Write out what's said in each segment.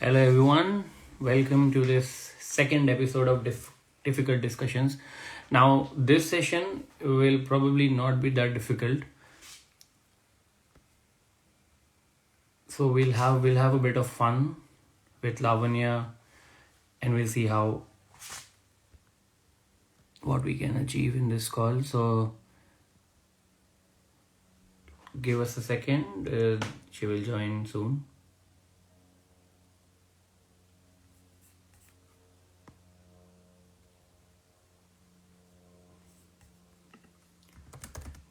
Hello everyone, welcome to this second episode of Difficult Discussions. Now, this session will probably not be that difficult, so we'll have a bit of fun with Lavanya, and we'll see how what we can achieve in this call. So, give us a second. She will join soon.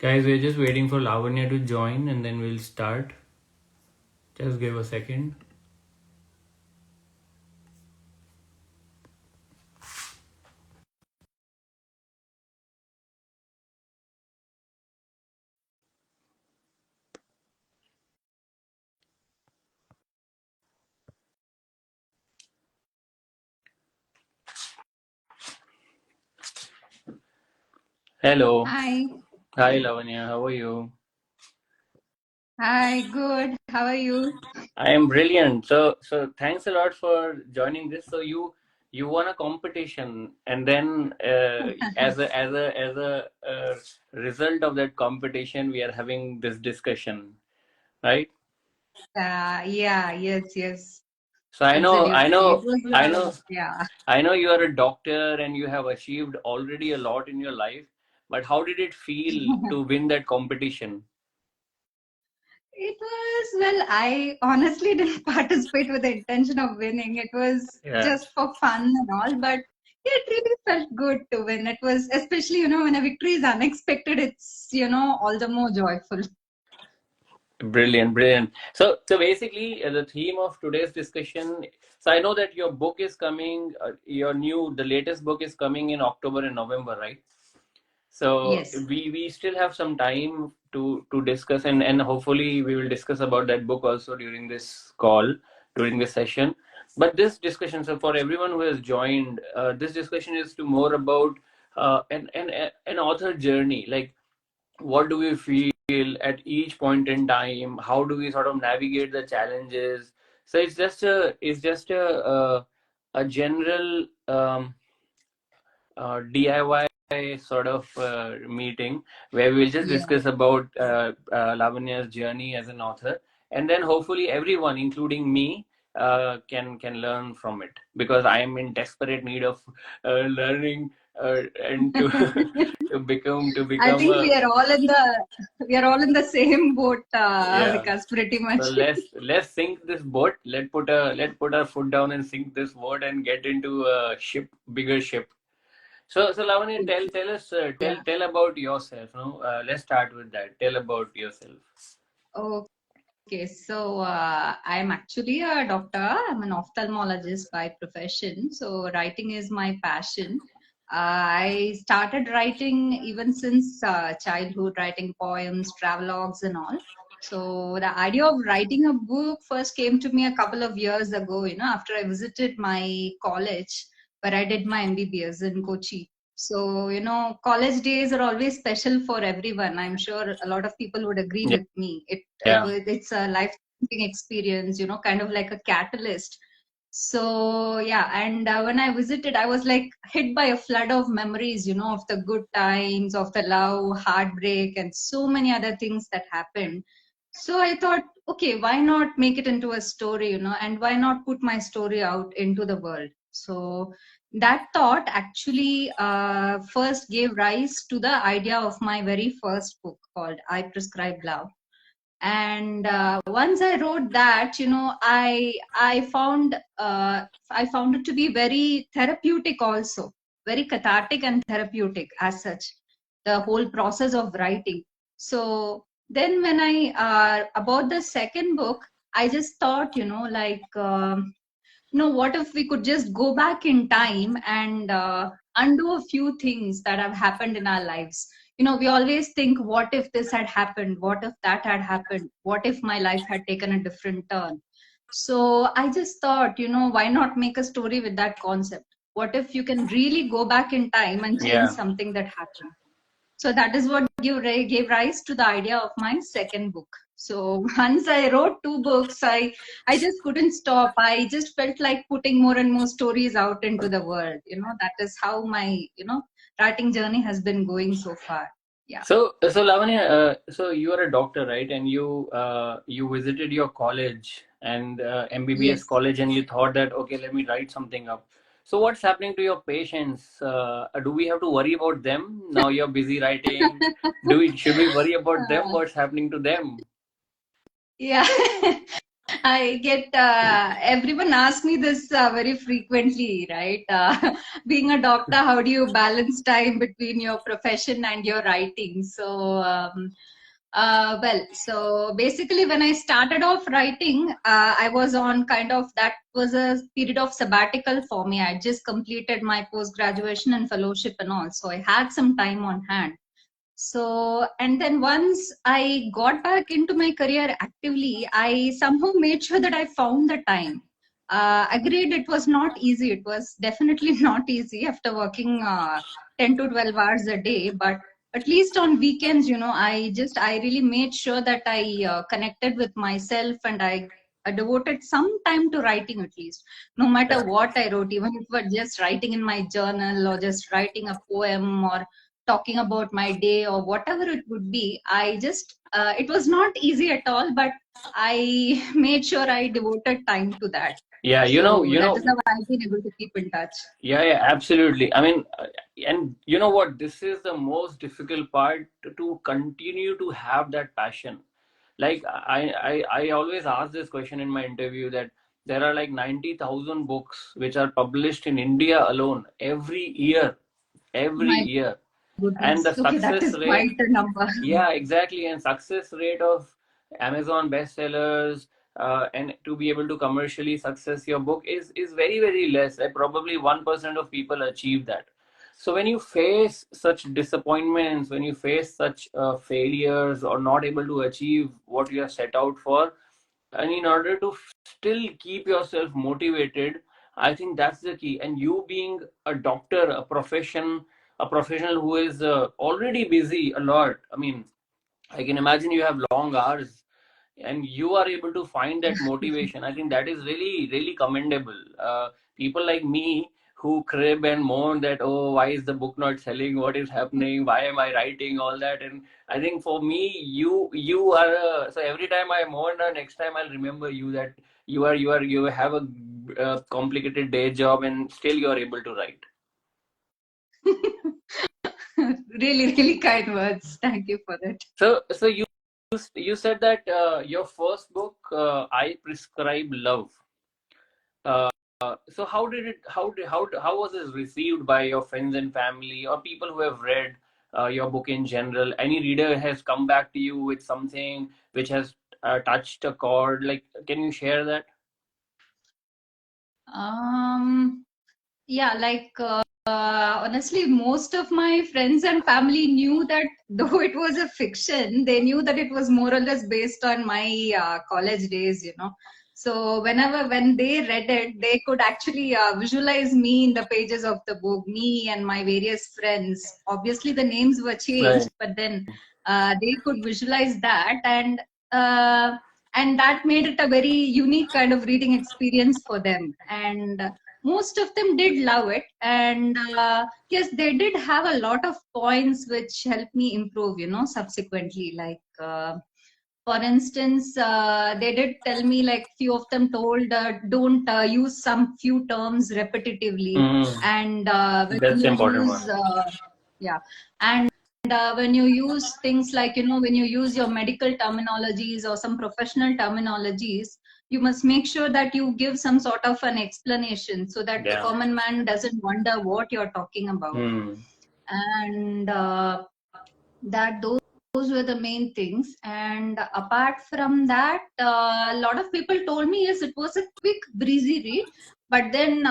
Guys, we're just waiting for Lavanya to join, and then we'll start. Just give a second. Hello. Hi. Hi Lavanya, how are you? Hi, good. How are you? I am brilliant. So thanks a lot for joining this. So you won a competition, and then as a result of that competition, we are having this discussion, right? Yes, So I know, I absolutely. It know, was, I know, yeah. I know you are a doctor and you have achieved already a lot in your life. But how did it feel to win that competition? It was, well, I honestly didn't participate with the intention of winning. It was Yeah. just for fun and all, but it really felt good to win. It was, especially, when a victory is unexpected, it's, all the more joyful. Brilliant, brilliant. So basically, the theme of today's discussion. So I know that your book is coming. The latest book is coming in October and November, right? So Yes. we still have some time to discuss, and hopefully we will discuss about that book also during this call, during this session. But this discussion, so for everyone who has joined, this discussion is to more about an author journey, like what do we feel at each point in time, how do we sort of navigate the challenges. So it's just a general DIY sort of meeting where we'll just Yeah. discuss about Lavanya's journey as an author, and then hopefully everyone, including me, can learn from it, because I am in desperate need of learning, and to to I become think a. we are all in the same boat, Yeah. because pretty So much. let's sink this boat. Let put our foot down and sink this boat and get into a bigger ship. So Lavanya, tell us, Yeah. tell about yourself. No, let's start with that. Tell about yourself. Okay, so I'm actually a doctor. I'm an ophthalmologist by profession. So writing is my passion. I started writing even since childhood, writing poems, travelogues, and all. So the idea of writing a book first came to me a couple of years ago, after I visited my college where I did my MBBS in Kochi. So, college days are always special for everyone. I'm sure a lot of people would agree Yeah. with me. Yeah. It's a life-changing experience, kind of like a catalyst. So, yeah, and when I visited, I was like hit by a flood of memories, of the good times, of the love, heartbreak, and so many other things that happened. So I thought, okay, why not make it into a story, and why not put my story out into the world? So that thought actually first gave rise to the idea of my very first book called I Prescribe Love. And once I wrote that, I found it to be very therapeutic, also very cathartic and therapeutic as such, the whole process of writing. So then when I about the second book, I just thought, what if we could just go back in time and undo a few things that have happened in our lives? We always think, what if this had happened? What if that had happened? What if my life had taken a different turn? So I just thought, why not make a story with that concept? What if you can really go back in time and change Yeah. something that happened? So that is what gave rise to the idea of my second book. So once I wrote two books, I just couldn't stop. I just felt like putting more and more stories out into the world. That is how my writing journey has been going so far. Yeah. So Lavanya, so you are a doctor, right? And you visited your college and MBBS Yes. college, and you thought that, okay, let me write something up. So what's happening to your patients? Do we have to worry about them now? You're busy writing. Should we worry about them? What's happening to them? Yeah. I get everyone asks me this very frequently, right? Being a doctor, how do you balance time between your profession and your writing? So basically, when I started off writing, I was on that was a period of sabbatical for me. I just completed my post graduation and fellowship and all, so I had some time on hand. So, and then once I got back into my career actively, I somehow made sure that I found the time. Agreed, it was not easy. It was definitely not easy after working 10 to 12 hours a day. But at least on weekends, I really made sure that I connected with myself, and I devoted some time to writing at least. No matter what I wrote, even if it was just writing in my journal or just writing a poem or talking about my day or whatever it would be, I just it was not easy at all, but I made sure I devoted time to that. Yeah, So that is how I've been able to keep in touch. yeah, absolutely. I mean, and you know what? This is the most difficult part to continue to have that passion. Like I always ask this question in my interview that there are like 90,000 books which are published in India alone every My year, and the goodness, okay, that success is rate. quite a number. Yeah, exactly. And success rate of Amazon bestsellers, and to be able to commercially success your book is very, very less. Probably 1% of people achieve that. So when you face such disappointments, when you face such failures or not able to achieve what you have set out for, and in order to still keep yourself motivated, I think that's the key. And you being a doctor, a professional who is already busy a lot. I mean, I can imagine you have long hours and you are able to find that motivation. I think that is really, really commendable. People like me who crib and moan that, oh, why is the book not selling? What is happening? Why am I writing all that? And I think for me, you are so every time I moan, next time I'll remember you that you have a complicated day job and still you are able to write. Really, really kind words. Thank you for that. So you said that your first book, I Prescribe Love. Uh, so how was it received by your friends and family or people who have read your book in general? Any reader has come back to you with something which has touched a chord? Like, can you share that? Yeah, honestly, most of my friends and family knew that though it was a fiction, they knew that it was more or less based on my college days. So when they read it, they could actually visualize me in the pages of the book, me and my various friends. Obviously, the names were Right. changed, but then they could visualize that, and that made it a very unique kind of reading experience for them. And most of them did love it, and yes, they did have a lot of points which helped me improve subsequently, for instance, they did tell me, like, few of them told, don't use some few terms repetitively, Mm, and when that's the you important one. use yeah and when you use things like, when you use your medical terminologies or some professional terminologies, you must make sure that you give some sort of an explanation so that the Yeah. common man doesn't wonder what you're talking about. Mm. And that those were the main things. And apart from that, a lot of people told me, yes, it was a quick breezy read, but then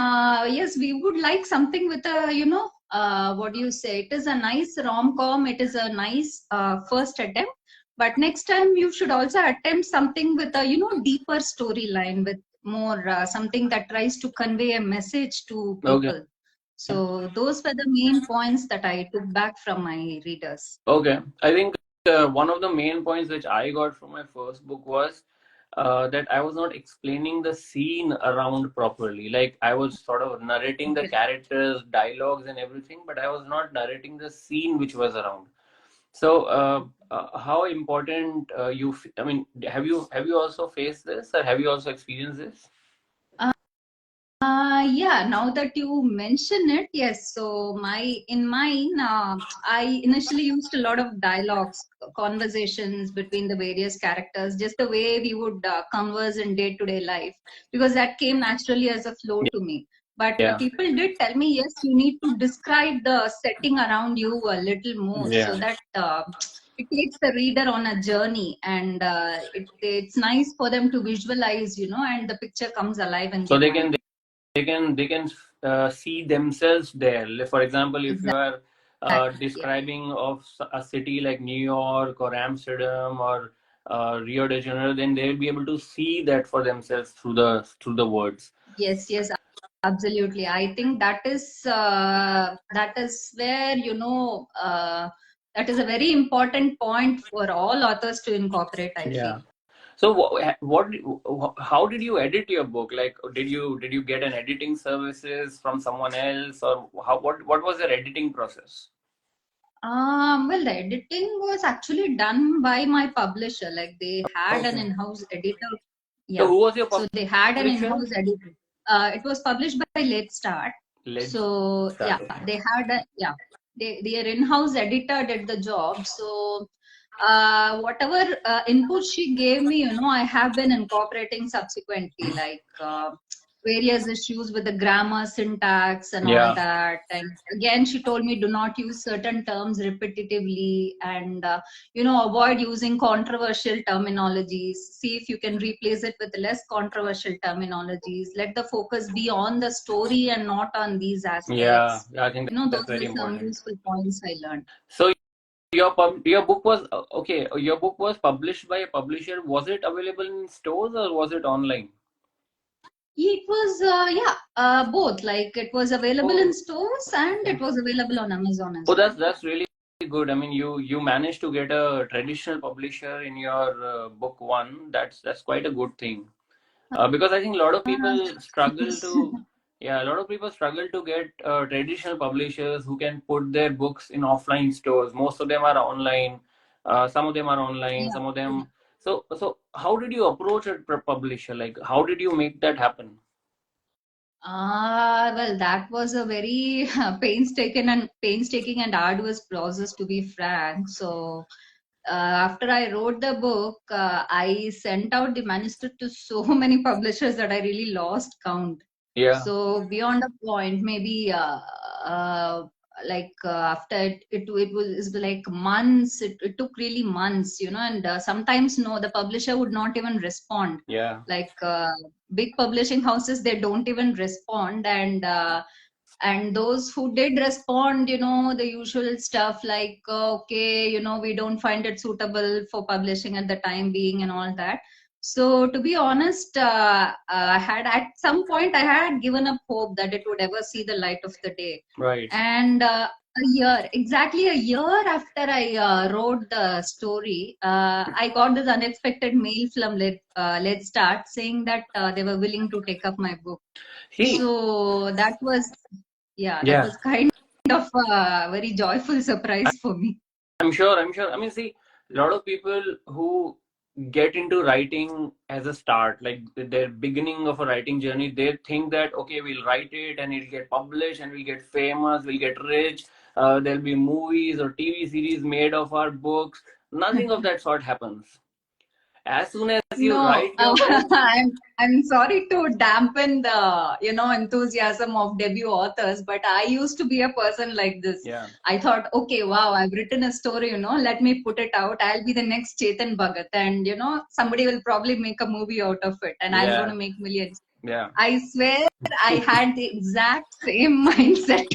yes, we would like something with a, what do you say, it is a nice rom-com, it is a nice first attempt, but next time you should also attempt something with a, deeper storyline, with more something that tries to convey a message to Okay. people. So those were the main points that I took back from my readers. Okay, I think one of the main points which I got from my first book was that I was not explaining the scene around properly. Like I was sort of narrating the Okay. characters, dialogues, and everything, but I was not narrating the scene which was around. So, how important I mean, have you also faced this, or have you also experienced this? Yeah, now that you mention it, yes. So in mine, I initially used a lot of dialogues, conversations between the various characters, just the way we would converse in day-to-day life, because that came naturally as a flow to me. But Yeah, people did tell me, yes, you need to describe the setting around you a little more, so yeah. that it takes the reader on a journey, and it's nice for them to visualize, and the picture comes alive in So their they mind. can see themselves there. Like, for example, if you are Exactly. Yeah. describing of a city like New York or Amsterdam or Rio de Janeiro, then they will be able to see that for themselves through the words. Yes, yes, absolutely. I think that is where, that is a very important point for all authors to incorporate, I Yeah. feel. So how did you edit your book? Like, did you get an editing services from someone else, or what was your editing process? Well, the editing was actually done by my publisher. Like they had an Okay. in-house editor. So Yeah. who was your So they had an publisher? in-house editor. It was published by Late Start. Let's So yeah, start. Okay. their in-house editor did the job. So whatever input she gave me, I have been incorporating subsequently, like various issues with the grammar, syntax, and all Yeah. that. And again, she told me do not use certain terms repetitively, and avoid using controversial terminologies. See if you can replace it with less controversial terminologies. Let the focus be on the story and not on these Yeah, aspects. I think Those that's very were some important. useful points I learned. So your book was okay. Your book was published by a publisher. Was it available in stores or was it online? It was, both. Like it was available in Oh, stores and okay. it was available on Amazon Oh, as well. that's really good. I mean, you managed to get a traditional publisher in your book one. That's quite a good thing. Because I think a lot of people struggle Yes. to, yeah, a lot of people struggle to get traditional publishers who can put their books in offline stores. Most of them are online. Some of them are online. Yeah. Some of them. So how did you approach a publisher? Like, how did you make that happen? Well, that was a very painstaking and arduous process, to be frank. So, after I wrote the book, I sent out the manuscript to so many publishers that I really lost count. Yeah, So beyond a point, maybe after it was like months. It took really months, and sometimes no, the publisher would not even respond. yeah, Like big publishing houses, they don't even respond, and those who did respond, the usual stuff like okay, we don't find it suitable for publishing at the time being and all that. So to be honest, I had at some point I had given up hope that it would ever see the light of the day. right. And exactly a year after I wrote the story, I got this unexpected mail from Let's Start saying that they were willing to take up my book. See, So that yeah, was kind of a very joyful surprise for me. I'm sure. I'm sure. I mean, see, a lot of people who get into writing as a start, like their beginning of a writing journey, they think that okay, we'll write it and it'll get published and we'll get famous, we'll get rich. There'll be movies or TV series made of our books. Nothing of that sort happens. As soon as you No, write your book, I'm sorry to dampen the enthusiasm of debut authors, but I used to be a person like this. yeah, I thought, okay, wow, I've written a story, let me put it out. I'll be the next Chetan Bhagat, and somebody will probably make a movie out of it, and I'm going yeah, to make millions. yeah. I swear, I had the exact same mindset.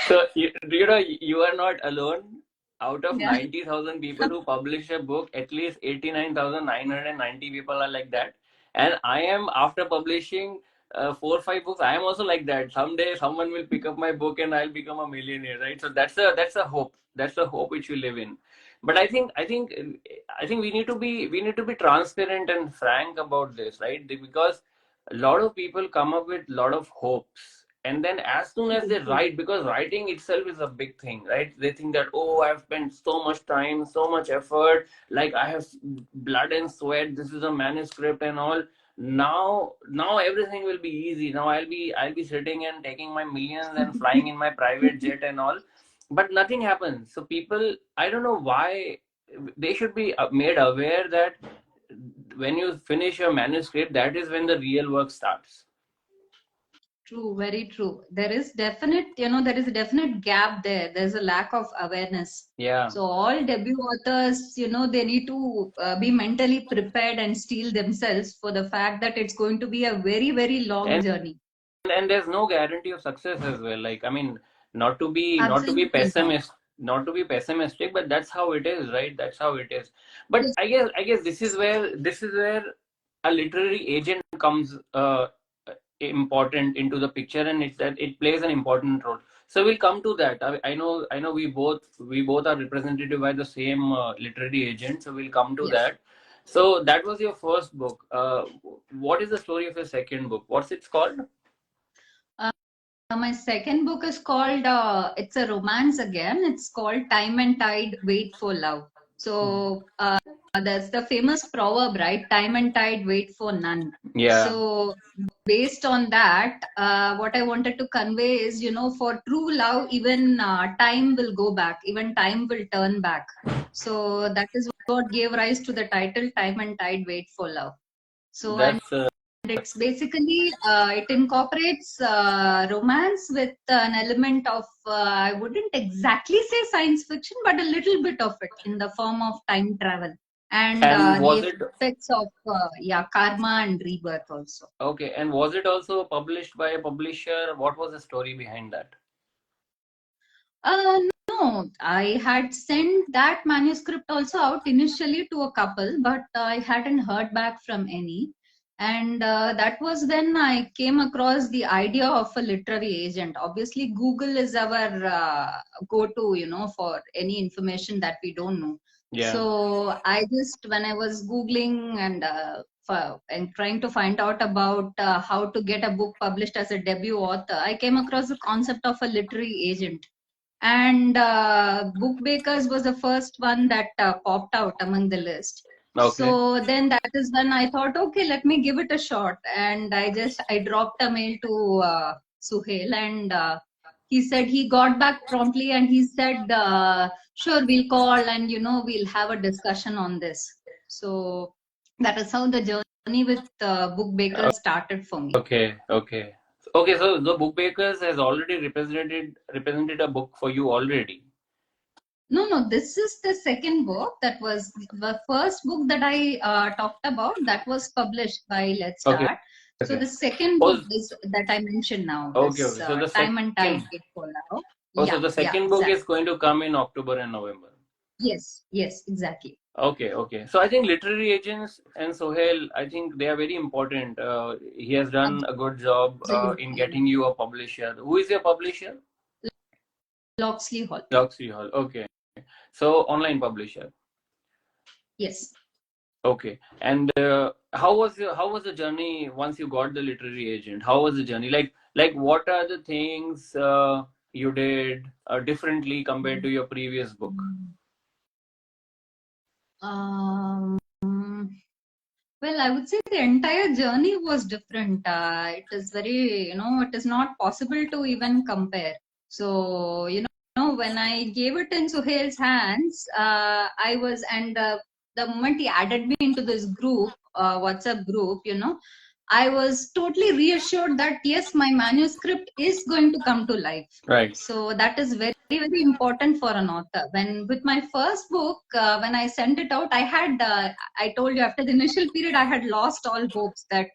So you are not alone. Out of Yeah. 90,000 people who publish a book, at least 89,990 people are like that. And I am, after publishing 4 or 5 books. I am also like that. Someday someone will pick up my book and I'll become a millionaire, right? So that's a hope. That's the hope which we live in. But I think we need to be transparent and frank about this, right? Because a lot of people come up with a lot of hopes, and then as soon as they write, because writing itself is a big thing, right? They think that, oh, I've spent so much time, so much effort, like I have blood and sweat, this is a manuscript and all. Now everything will be easy. Now I'll be sitting and taking my millions and flying in my private jet and all, but nothing happens. So people, I don't know why, they should be made aware that when you finish your manuscript, that is when the real work starts. True, very true. There is a definite gap there. There's a lack of awareness. Yeah. So all debut authors, they need to be mentally prepared and steel themselves for the fact that it's going to be a very, very long and journey. and there's no guarantee of success as well. Like, I mean, not to be Absolutely not. pessimistic, but that's how it is, right? That's how it is. But I guess this is where a literary agent comes important into the picture, and it plays an important role. So we'll come to that. I know we both are representative by the same literary agent, so we'll come to Yes. that. So that was your first book. What is the story of your second book? What's it called? My second book is called, it's a romance again. It's called Time and Tide, Wait for Love. So that's the famous proverb, right? Time and tide, wait for none. Yeah. So based on that, what I wanted to convey is, for true love, even time will go back, even time will turn back. So that is what gave rise to the title Time and Tide, Wait for Love. So, and That's it's basically, it incorporates romance with an element of, I wouldn't exactly say science fiction, but a little bit of it in the form of time travel and and the was it effects of karma and rebirth also. okay? And was it also published by a publisher? What was the story behind that? Uh, no, I had sent that manuscript also out initially to a couple, but I hadn't heard back from any. And that was when I came across the idea of a literary agent. Obviously, Google is our go-to, for any information that we don't know. Yeah. So I just, when I was Googling and trying to find out about how to get a book published as a debut author, I came across the concept of a literary agent. And Bookbakers was the first one that popped out among the list. Okay. So then that is when I thought, okay, let me give it a shot. And I dropped a mail to Suhail, and he said he got back promptly, and he said, sure, we'll call and, we'll have a discussion on this. So that is how the journey with Bookbakers started for me. Okay. Okay. Okay. So the Bookbakers has already represented a book for you already. No, this is the second book. That was the first book that I talked about. That was published by Let's Okay. Start. So Okay. the second book is that I mentioned now Okay. is Okay. So the Time and Tide, second. Wait for Love. Oh, so Yeah, the yeah, second book exactly. is going to come in October and November. Yes, exactly. Okay, okay. So I think literary agents and Sohail, I think they are very important. He has done a good job in Absolutely. getting you a publisher. Who is your publisher? Loxley Hall. Loxley Hall. Okay. So online publisher. Yes. Okay. And how was the journey once you got the literary agent? How was the journey? Like what are the things you did differently compared to your previous book? Um, well, I would say the entire journey was different. It is very, it is not possible to even compare. So, when I gave it in Suhail's hands, and the moment he added me into this group, WhatsApp group, I was totally reassured that yes, my manuscript is going to come to life. Right. So that is very, very important for an author. When with my first book, when I sent it out, I told you after the initial period, I had lost all hopes that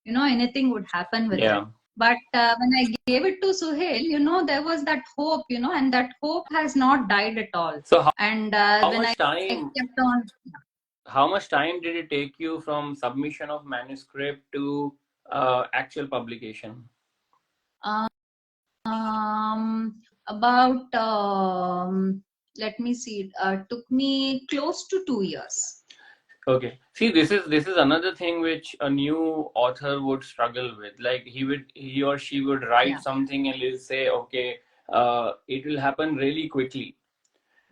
anything would happen with it. But when I gave it to Suhail, there was that hope, and that hope has not died at all. So And how when much I time? kept on. How much time did it take you from submission of manuscript to actual publication? About let me see, took me close to 2 years. Okay. See, this is another thing which a new author would struggle with. Like he or she would write Yeah. something and he'll say, okay, it will happen really quickly.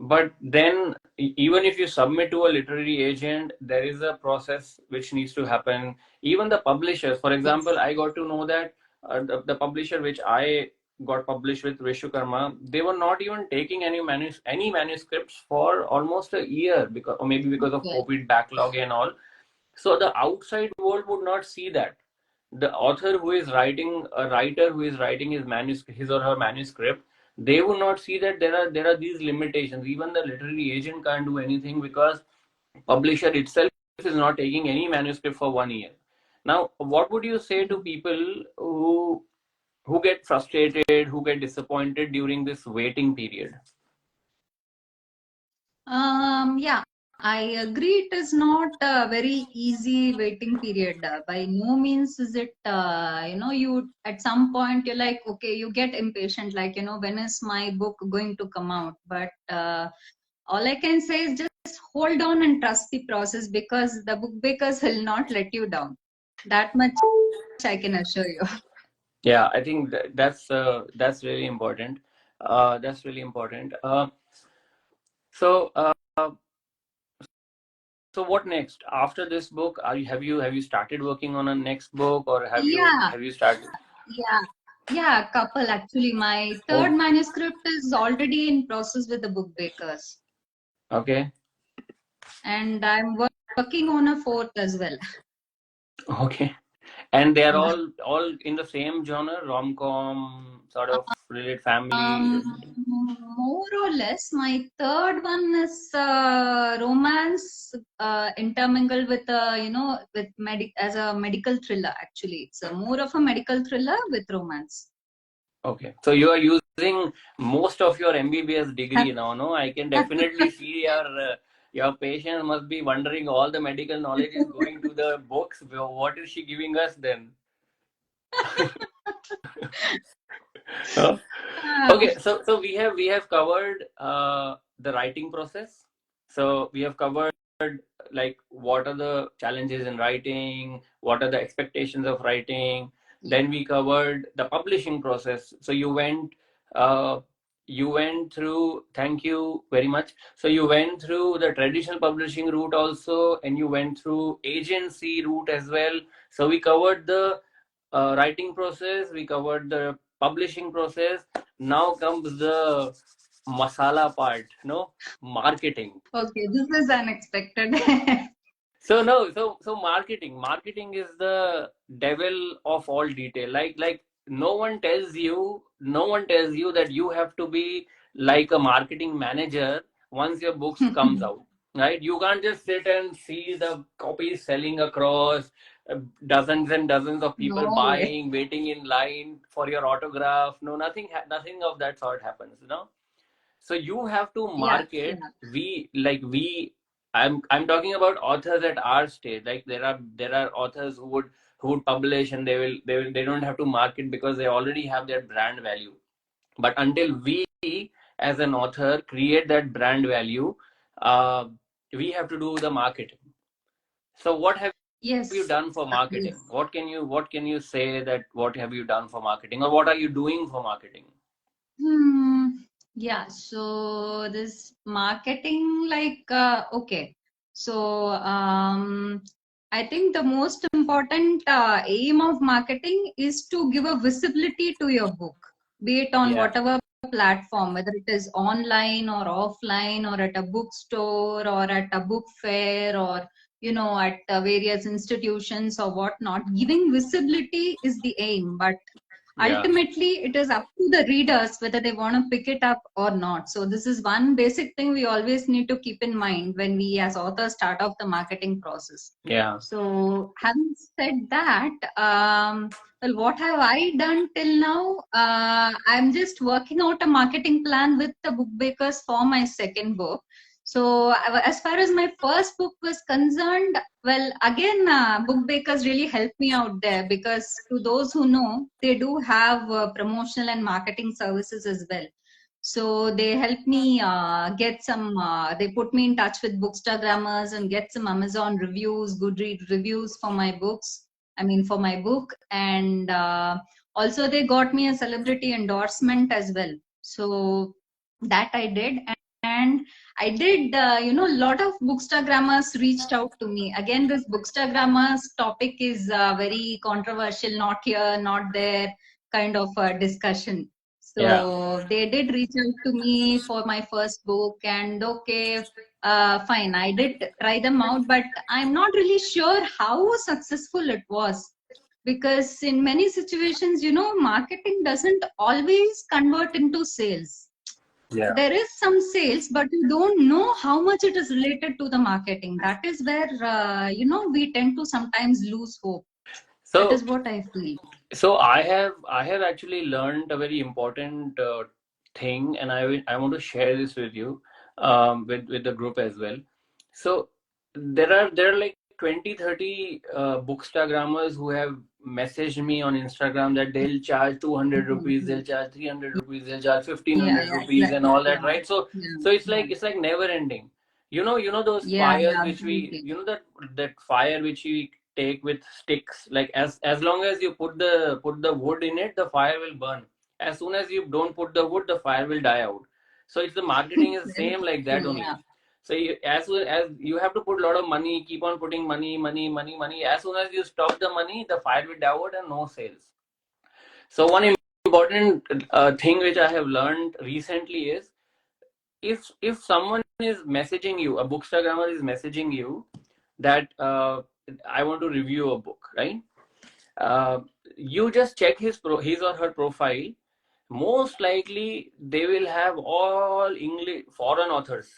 But then, even if you submit to a literary agent, there is a process which needs to happen. Even the publishers, for example, Yes. I got to know that the publisher which I got published with, Vishwakarma, they were not even taking any manuscripts for almost a year, because, or maybe because of Okay. COVID backlog and all. So the outside world would not see that. The author who is writing, a writer who is writing his or her manuscript, they would not see that there are these limitations. Even the literary agent can't do anything because publisher itself is not taking any manuscript for 1 year. Now, what would you say to people who get frustrated, who get disappointed during this waiting period? Yeah, I agree. It is not a very easy waiting period. By no means is it, you at some point you're like, okay, you get impatient, like, when is my book going to come out? But all I can say is just hold on and trust the process, because the book bakers will not let you down. That much I can assure you. Yeah, I think that's really important. That's really important. So, so what next after this book? Have you started working on a next book, or have you Yeah, have you started? yeah, yeah, couple actually. My third Oh, manuscript is already in process with the book bakers, okay, and I'm working on a fourth as well. okay. And they are Yeah. all in the same genre, rom-com, sort of related family. More or less, my third one is romance intermingled with with as a medical thriller. Actually, it's a more of a medical thriller with romance. Okay, so you are using most of your MBBS degree now, no? I can definitely see your patient must be wondering all the medical knowledge is going to the books. Well, what is she giving us then? Huh? Ah, Okay, so we have covered the writing process. So we have covered, like, what are the challenges in writing, what are the expectations of writing. yeah. Then we covered the publishing process. So you went through, thank you very much. So you went through the traditional publishing route also, and you went through agency route as well. So we covered the writing process, we covered the publishing process. Now comes the masala part, no? Marketing. Okay, this is unexpected. So no, so marketing is the devil of all detail. Like no one tells you that you have to be like a marketing manager once your books comes out, right? You can't just sit and see the copies selling across, dozens and dozens of people No way. buying, waiting in line for your autograph. No, nothing of that sort happens, so you have to Yeah, market. yeah. I'm talking about authors at our stage. Like, there are authors who would publish, and they don't have to market because they already have their brand value. But until we, as an author, create that brand value, uh, we have to do the marketing. So what have you Yes. done for marketing? Yes. What can you say, that what have you done for marketing, or what are you doing for marketing? Hmm. Yeah. So this marketing, like, okay. So I think the most important aim of marketing is to give a visibility to your book, be it on Yeah, whatever platform, whether it is online or offline, or at a bookstore, or at a book fair, or at various institutions or whatnot. Giving visibility is the aim, but yeah, ultimately it is up to the readers whether they want to pick it up or not. So this is one basic thing we always need to keep in mind when we as authors start off the marketing process. yeah, So having said that, well, what have I done till now? I'm just working out a marketing plan with the book bakers for my second book. So as far as my first book was concerned, well, again, book bakers really helped me out there, because to those who know, they do have promotional and marketing services as well. So they helped me get some, they put me in touch with bookstagrammers and get some Amazon reviews, Goodread reviews for my books. I mean, for my book. And also they got me a celebrity endorsement as well. So that I did. And I did, a lot of bookstagrammers reached out to me. Again, this bookstagrammers topic is very controversial, not here, not there kind of discussion. Yeah. So they did reach out to me for my first book, and okay, fine, I did try them out, but I'm not really sure how successful it was, because in many situations, marketing doesn't always convert into sales. Yeah. There is some sales, but you don't know how much it is related to the marketing. That is where, we tend to sometimes lose hope. That So is what I feel. I have actually learned a very important thing, and I want to share this with you, with the group as well. So there are like 20-30 bookstagrammers who have messaged me on Instagram that they'll charge 200 rupees, they'll charge 300 rupees, they'll charge Yeah, 1500 yeah, rupees and exactly. all that, Yeah, right? So yeah, so it's yeah, like never ending. You know those yeah, fires yeah, which we, absolutely. that fire which we take with sticks, like as long as you put the wood in it, the fire will burn. As soon as you don't put the wood, the fire will die out. So it's the marketing is Very same like that true. only. Yeah. So as soon as you have to put a lot of money, keep on putting money, money, money, money. As soon as you stop the money, the fire will die out and no sales. So one important thing which I have learned recently is, if someone is messaging you, a bookstagrammer is messaging you that I want to review a book, right? Uh, you just check his or her profile. Most likely, they will have all English foreign authors.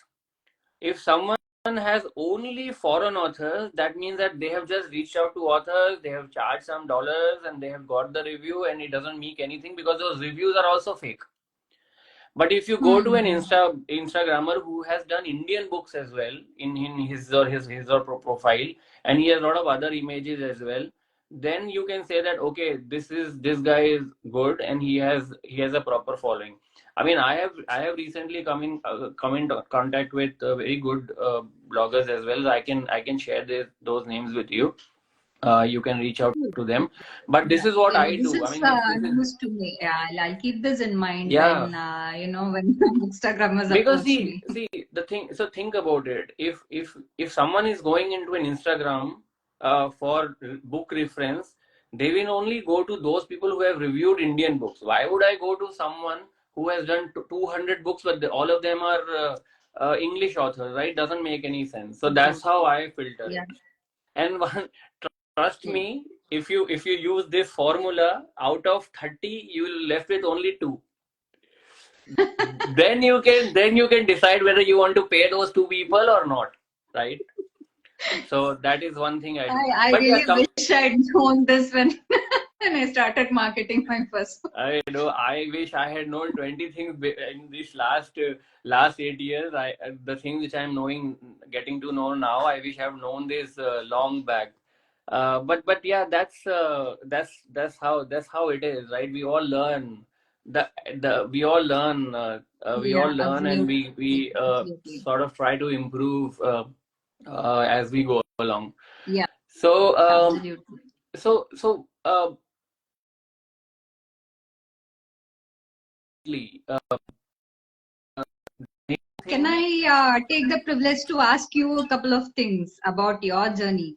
If someone has only foreign authors, that means that they have just reached out to authors, they have charged some dollars, and they have got the review, and it doesn't make anything because those reviews are also fake. But if you go to an Hmm. Instagrammer who has done Indian books as well in his or her profile, and he has a lot of other images as well, then you can say that okay, this guy is good and he has a proper following. I mean, I have recently come in contact with very good bloggers as well. I can share those names with you. You can reach out to them. But this Yeah, is what I this do. I is mean, this is, news to me. Yeah, I'll keep this in mind yeah. when, when Instagrammers Because approach see, me. see the thing. So think about it. If someone is going into an Instagram for book reference, they will only go to those people who have reviewed Indian books. Why would I go to someone who has done 200 books, but all of them are English authors, right? Doesn't make any sense. So that's how I filter Yeah. it. And trust Okay. me, if you use this formula, out of 30, you will left with only two. Then you can decide whether you want to pay those two people or not, right? So that is one thing I do. I But yeah, really wish I'd known this when when I started marketing my first book. I know, I wish I had known 20 things in this last 8 years. The things which I'm knowing, getting to know now, I wish I've known this long back. But yeah, that's how it is, right? We all learn. We Yeah, all learn, and absolutely. we Absolutely. sort of try to improve as we go along. Yeah, So absolutely. so Can thing. I take the privilege to ask you a couple of things about your journey?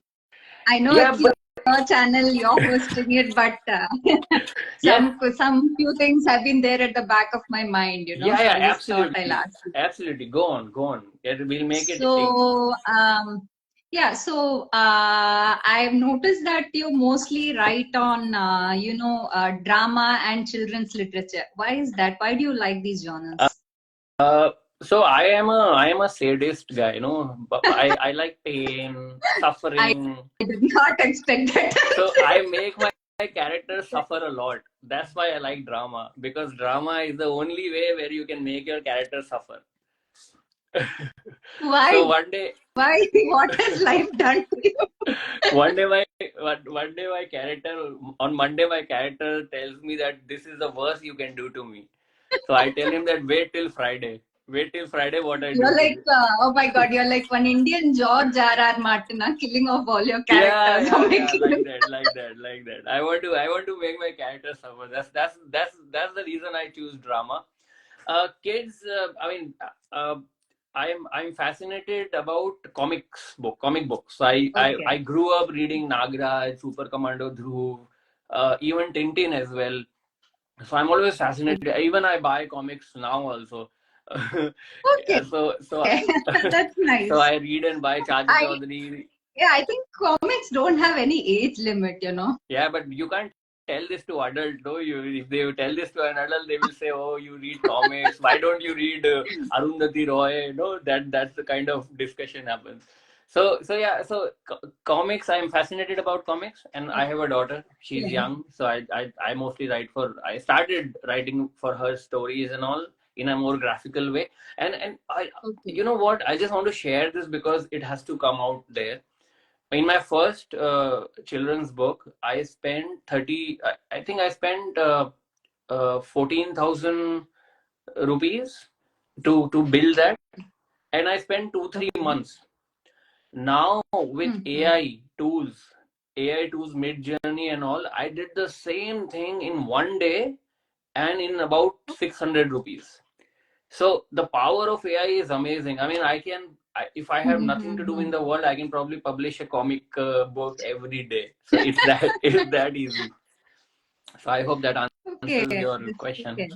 I know Yeah, it's but your channel, you're hosting it, but yeah, some few things have been there at the back of my mind, yeah, so yeah, I just thought I'll absolutely, ask you. absolutely. Go on. Yeah, we'll make it. So, yeah, so I've noticed that you mostly write on, drama and children's literature. Why is that? Why do you like these genres? Uh, so I am a sadist guy, but I like pain, I suffering. did not expect that. So I make my characters suffer a lot. That's why I like drama, because drama is the only way where you can make your character suffer. Why? So one day, Why? What has life done to you? one day my one day my character on Monday my character tells me that this is the worst you can do to me. So I tell him that wait till Friday. Wait till Friday what I You're do to like, you. oh my God, you're like one Indian George R.R. Martin, killing off all your Yeah, characters or yeah, making like them. that, like that, like that. I want to make my character suffer. That's the reason I choose drama. Kids, I mean, I'm fascinated about comic books. I Okay. grew up reading Nagraj, Super Commando Dhruv, even Tintin as well. So I'm always fascinated. Even I buy comics now also. Okay. So That's so nice. I read and buy Chacha I Chaudhary. Yeah, I think comics don't have any age limit, you know. Yeah, but you can't tell this to adult, no? You if they tell this to an adult, they will say, "Oh, you read comics. Why don't you read Arundhati Roy?" No, that's the kind of discussion happens. So yeah, so comics. I'm fascinated about comics, and I have a daughter. She's Okay. young, so I mostly write for. I started writing for her stories and all in a more graphical way. And I, Okay. you know what? I just want to share this because it has to come out there. In my first children's book, I spent 30, I think I spent 14,000 rupees to build that, and I spent 2 3 Okay. months. Now with Mm-hmm. AI tools, Mid Journey and all, I did the same thing in one day and in about 600 rupees. So the power of AI is amazing. I mean, if I have nothing to do in the world, I can probably publish a comic book every day. So it's that it's that easy. So I hope that Okay. answers your question. Okay.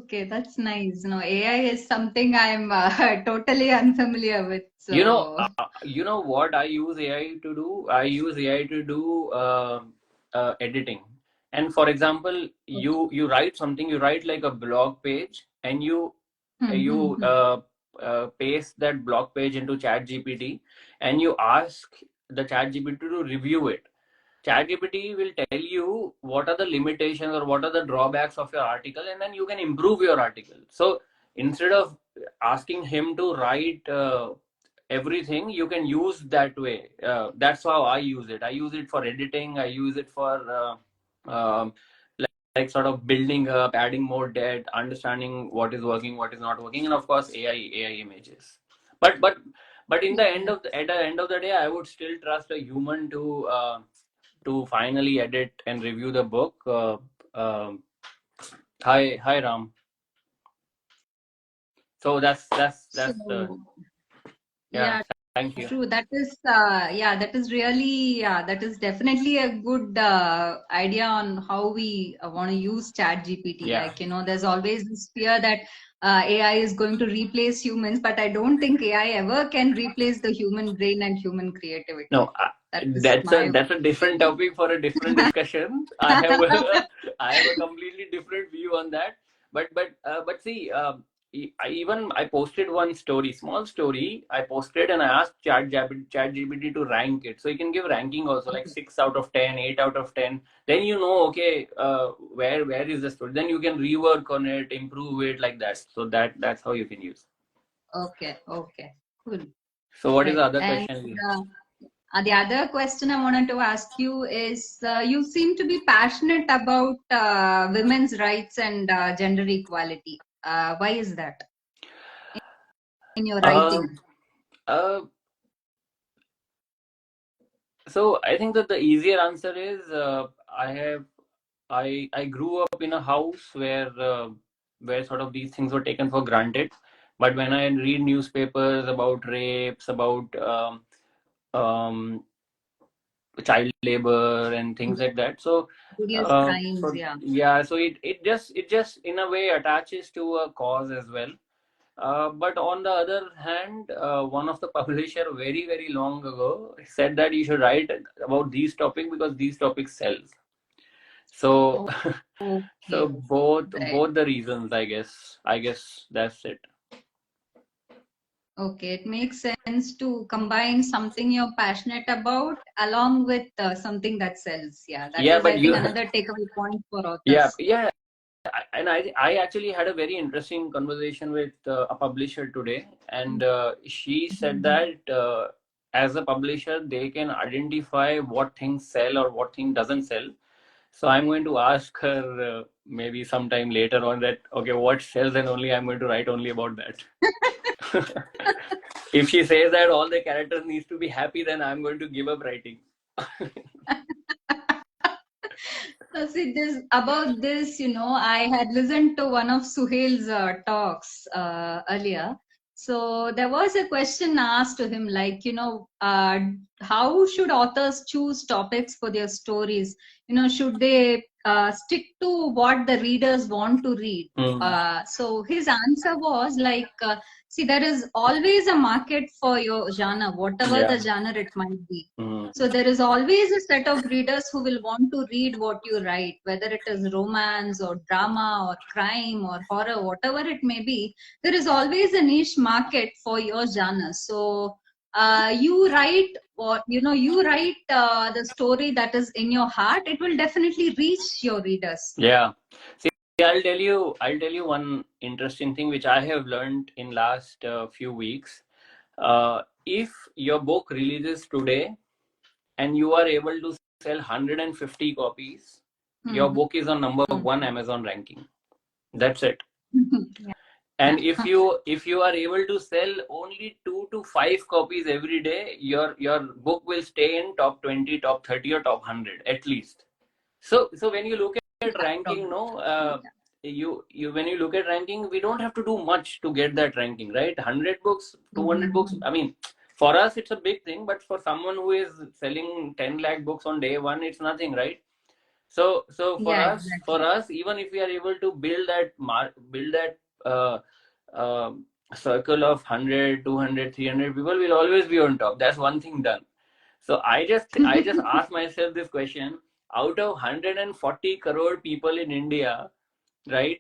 Okay, that's nice. No, AI is something I'm totally unfamiliar with. So, You know what I use AI to do? I use AI to do editing. And for example, okay. you write something, you write like a blog page, and you Mm-hmm. paste that blog page into ChatGPT, and you ask the ChatGPT to review it. ChatGPT will tell you what are the limitations or what are the drawbacks of your article, and then you can improve your article. So instead of asking him to write everything, you can use that way. That's how I use it. I use it for editing. I use it for um, like sort of building up, adding more depth, understanding what is working, what is not working, and of course AI images. But but but in the end Okay. of at the end of the day, I would still trust a human to finally edit and review the book. Hi Ram. So So, that's the yeah. yeah, Thank you. true. That is really, that is definitely a good idea on how we want to use Chat GPT. Yeah. Like, there's always this fear that AI is going to replace humans, but I don't think AI ever can replace the human brain and human creativity. No, That is my that's a different opinion. topic for a different discussion. I have I have a completely different view on that. But see, I posted one story, small story. I posted and I asked ChatGPT to rank it, so you can give ranking also like Okay. 6 out of 10, 8 out of 10. Then you know, okay, where is the story? Then you can rework on it, improve it like that. So that's how you can use. Okay. Okay. Cool. So what is the Right. other And question? uh, the other question I wanted to ask you is you seem to be passionate about women's rights and gender equality. Why is that in your writing? Um, uh, So I think that the easier answer is I grew up in a house where sort of these things were taken for granted, but when I read newspapers about rapes, about um, child labor and things like that, Various crimes, so yeah. yeah, so it just in a way attaches to a cause as well. But on the other hand, one of the publisher very long ago said that you should write about these topics because these topics sells. So Oh, so okay. Right. both the reasons, I guess that's it. Okay, it makes sense to combine something you're passionate about along with something that sells. Yeah, that Yeah, is, but I think, you another takeaway point for yeah authors. yeah I actually had a very interesting conversation with a publisher today, and she said that as a publisher, they can identify what things sell or what thing doesn't sell. So I'm going to ask her maybe sometime later on that, okay, what sells, and only I'm going to write only about that. If she says that all the characters needs to be happy, then I'm going to give up writing. See, about this, I had listened to one of Suhail's talks earlier. So there was a question asked to him, like, how should authors choose topics for their stories? Should they stick to what the readers want to read? So his answer was like, see, there is always a market for your genre, whatever the genre it might be. So there is always a set of readers who will want to read what you write, whether it is romance or drama or crime or horror, whatever it may be. There is always a niche market for your genre. So you write what you write the story that is in your heart. It will definitely reach your readers. Yeah. See, I'll tell you one interesting thing which I have learned in last few weeks. If your book releases today and you are able to sell 150 copies, your book is on number one Amazon ranking. That's it. Yeah. And if you are able to sell only 2 to 5 copies every day, your book will stay in top 20, top 30, or top 100 at least. So when you look at ranking, you when you look at ranking, we don't have to do much to get that ranking, right? 100 books, 200 books. I mean, for us it's a big thing, but for someone who is selling 10 lakh books on day one, it's nothing, right? So for Yeah, us, exactly. even if we are able to build that uh, uh, circle of 100, 200, 300 people, will always be on top. That's one thing done. So I just asked myself this question: out of 140 crore people in India, right?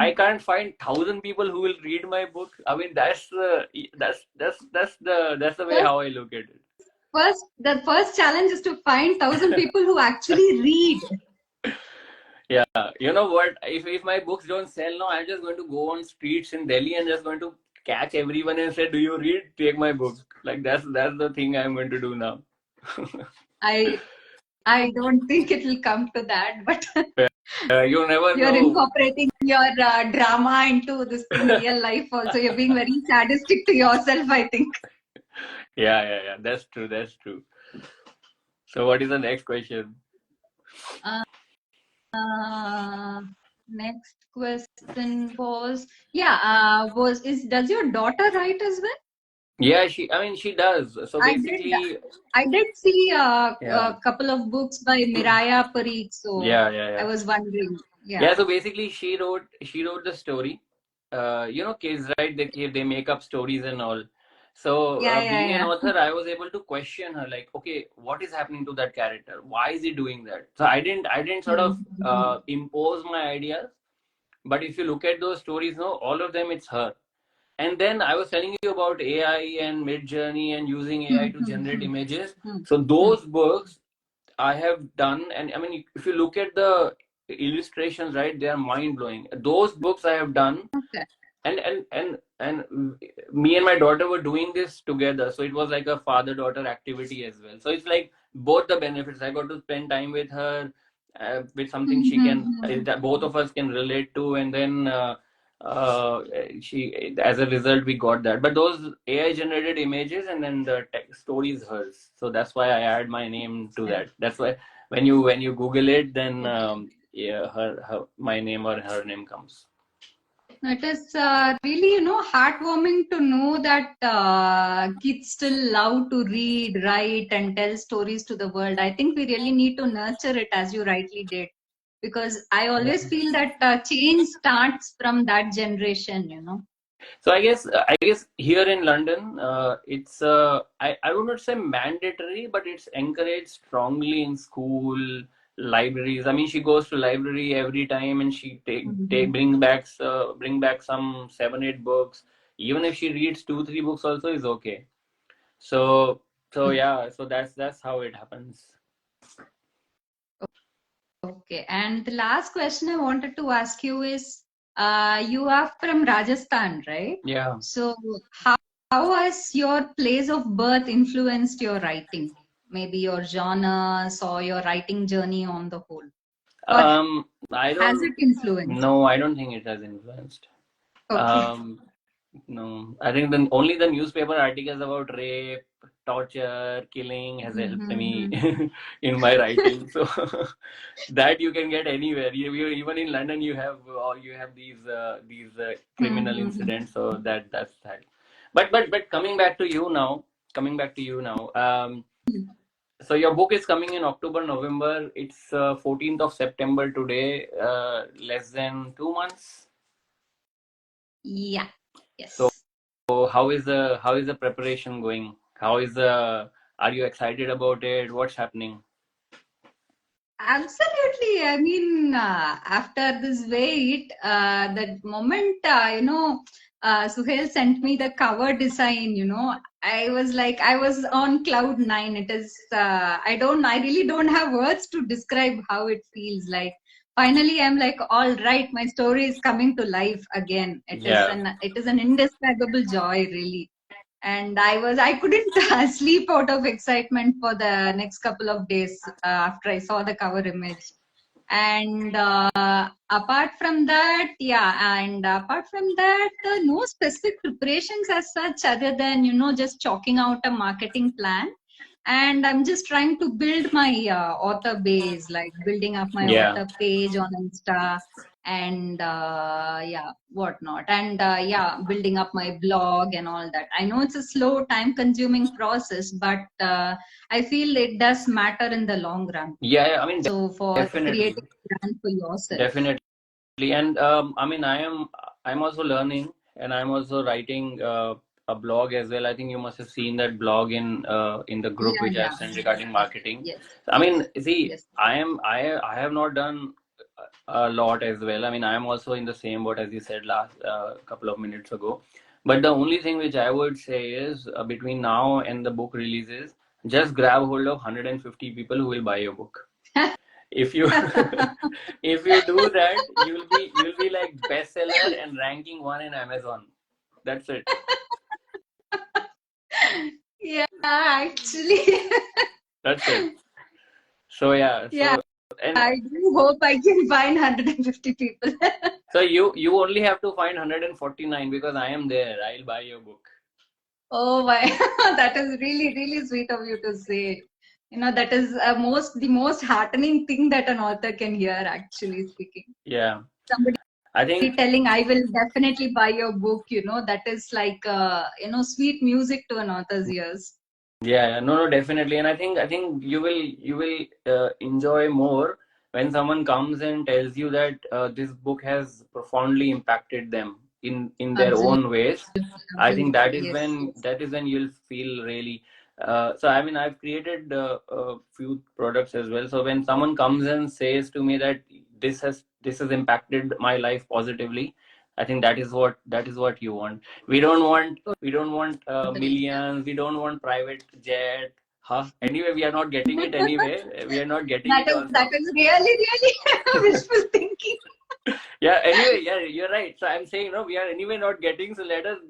I can't find 1,000 people who will read my book. I mean, that's the way how I look at it. The first challenge is to find 1,000 people who actually read. Yeah, you know what? If my books don't sell now, I'm just going to go on streets in Delhi and just going to catch everyone and say, "Do you read? Take my book." Like that's the thing I'm going to do now. I I don't think it will come to that, but You never you're know. incorporating your drama into this in real life also. You're being very sadistic to yourself, I think. Yeah. That's true. That's true. So, what is the next question? Next question was, does your daughter write as well? Yeah, she does. So I did. basically, I did see yeah, a couple of books by Miraya Parikh, so I yeah. was wondering. Yeah, Yeah. so basically she wrote the story. Kids, right? They make up stories and all. So being an Yeah. author, I was able to question her, like, okay, what is happening to that character? Why is he doing that? So I didn't sort of impose my ideas. But if you look at those stories, no, all of them it's her. And then I was telling you about AI and Mid Journey and using AI to generate images. So those books I have done, and I mean, if you look at the illustrations, right, they are mind blowing. Those books I have done, Okay. and me and my daughter were doing this together. So it was like a father daughter activity as well. So it's like both the benefits. I got to spend time with her, with something she can that both of us can relate to, and then. She as a result we got that, but those AI generated images and then the text story is hers, so that's why I add my name to that. That's why when you Google it, then yeah, her my name or her name comes. It is really, heartwarming to know that kids still love to read, write, and tell stories to the world. I think we really need to nurture it as you rightly did, because I always feel that change starts from that generation. So I guess here in London, it's I would not say mandatory, but it's encouraged strongly in school libraries. I mean, she goes to library every time, and she bring back some 7 8 books. Even if she reads 2 3 books, also is okay. So yeah, so that's how it happens. Okay. Okay. And the last question I wanted to ask you is, you are from Rajasthan, right? Yeah. So how has your place of birth influenced your writing? Maybe your genres or your writing journey on the whole? Or I has don't. it influenced? No, I don't think it has influenced. Okay. Um, no, I think only the newspaper articles about rape, torture, killing has helped me Mm-hmm. in my writing. So that you can get anywhere. Even in London, you have these criminal Mm-hmm. incidents. So that's that. But coming back to you now. So your book is coming in October, November. It's 14th of September today. Less than 2 months. Yeah. So Yes. how is the preparation going? How is the Are you excited about it? What's happening? Absolutely. I mean, after this wait, that moment, Suhail sent me the cover design, I was like, I was on cloud nine. It is, I really don't have words to describe how it feels like. Finally, I'm like, all right, my story is coming to life again. Yeah. It is an indescribable joy, really. And I couldn't sleep out of excitement for the next couple of days after I saw the cover image. And apart from that, no specific preparations as such, other than just chalking out a marketing plan. And I'm just trying to build my author base, like building up my Yeah. author page on Insta, and whatnot, and building up my blog and all that. I know it's a slow, time consuming process, but I feel it does matter in the long run. Yeah. I mean, So for definitely, creating a brand for yourself. definitely. And I mean, I'm also learning, and I'm also writing a blog as well. I think you must have seen that blog in the group Yeah, which I've yeah. sent regarding marketing. Yes, I mean, see, yes. I have not done a lot as well. I mean, I am also in the same boat as you said last couple of minutes ago. But the only thing which I would say is between now and the book releases, just grab hold of 150 people who will buy your book. If you if you do that, you'll be like bestseller and ranking one in Amazon. That's it. Yeah, actually. That's it. So yeah. Yeah, And I do hope I can find 150 people. so you only have to find 149 because I am there. I'll buy your book. Oh my, that is really, really sweet of you to say. That is the most heartening thing that an author can hear, actually speaking. Yeah. Somebody I think telling, I will definitely buy your book, that is like, sweet music to an author's ears. yeah, no, no, definitely. And I think you will enjoy more when someone comes and tells you that this book has profoundly impacted them in their Absolutely, own ways. I think absolutely. Yes, yes. that is when you'll feel really. So I mean, I've created a few products as well. So when someone comes and says to me that this has impacted my life positively, I think that is what you want. We don't want Totally. millions. We don't want private jet. Huh? Anyway, we are not getting it anyway. We are not getting it That also. is really, really wishful thinking. Yeah. Anyway, yeah, you're right. So I'm saying, no, we are anyway not getting. So let us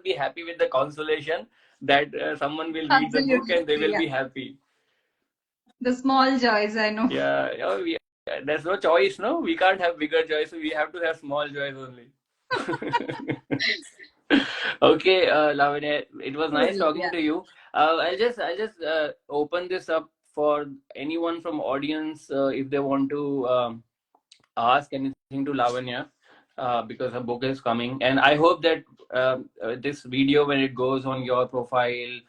be happy with the consolation that someone will read the book Absolutely. and they will Yeah. be happy. The small joys, I know. Yeah. There's no choice. No, we can't have bigger joys. So we have to have small joys only. Okay, Lavanya, it was nice Totally. talking Yeah. to you. I'll just open this up for anyone from audience if they want to ask anything to Lavanya because her book is coming, and I hope that this video when it goes on your profile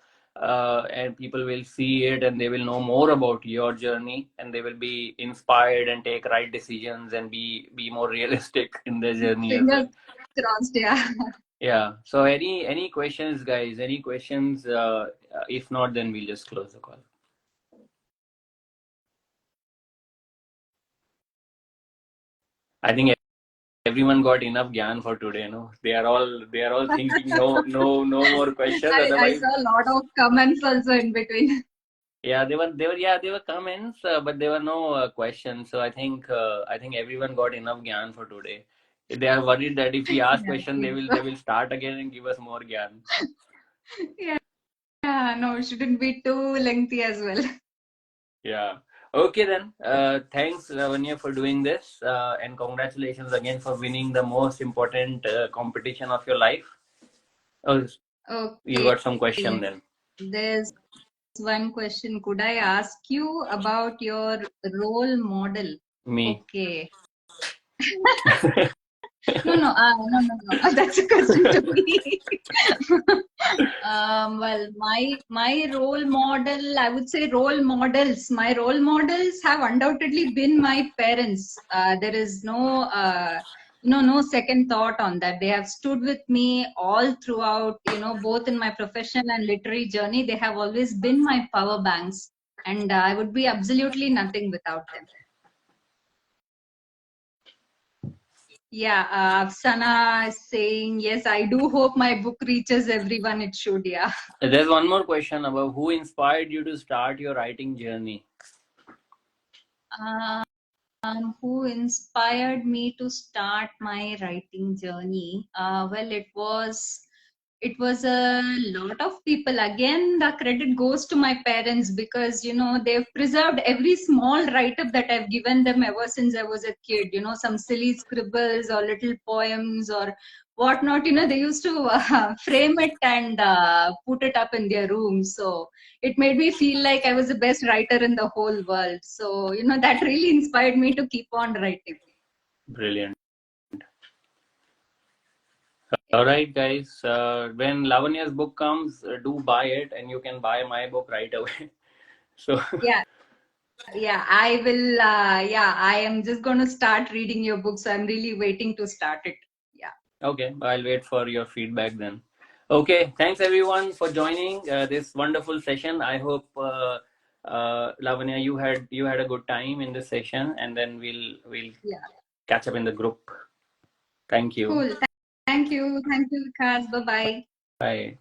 and people will see it and they will know more about your journey and they will be inspired and take right decisions and be more realistic in their journey as Fingers well. crossed. Yeah. Yeah. So any questions, guys? Any questions? If not, then we'll just close the call. I think everyone got enough gyan for today. No, they are all thinking no more questions. I Otherwise, saw a lot of comments also in between. Yeah, they were comments, but there were no questions. So I think everyone got enough gyan for today. They are worried that if we ask Yeah, I questions, think they so. will start again and give us more gyan. Yeah, no, it shouldn't be too lengthy as well. Yeah. Okay then. Thanks, Lavanya, for doing this, and congratulations again for winning the most important competition of your life. Oh, you Okay, got some question then. there's one question. Could I ask you about your role model? Me. Okay. No. That's a question to me. Well, my role model, I would say role models. My role models have undoubtedly been my parents. There is no second thought on that. They have stood with me all throughout, both in my profession and literary journey. They have always been my power banks, and I would be absolutely nothing without them. Yeah, Afsana is saying, yes, I do hope my book reaches everyone. It should, yeah. There's one more question about who inspired you to start your writing journey. Who inspired me to start my writing journey? Well, it was a lot of people. Again, the credit goes to my parents because they've preserved every small write-up that I've given them ever since I was a kid. Some silly scribbles or little poems or whatnot. They used to frame it and put it up in their room. So it made me feel like I was the best writer in the whole world. So, that really inspired me to keep on writing. Brilliant. All right, guys. When Lavanya's book comes, do buy it, and you can buy my book right away. So, Yeah, yeah, I will. Yeah, I am just going to start reading your book. So I'm really waiting to start it. Yeah. okay, I'll wait for your feedback then. Okay, thanks everyone for joining this wonderful session. I hope Lavanya, you had a good time in this session, and then we'll Yeah. catch up in the group. Thank you. Cool. Thank you. Thank you, Vikas. Bye bye. Bye.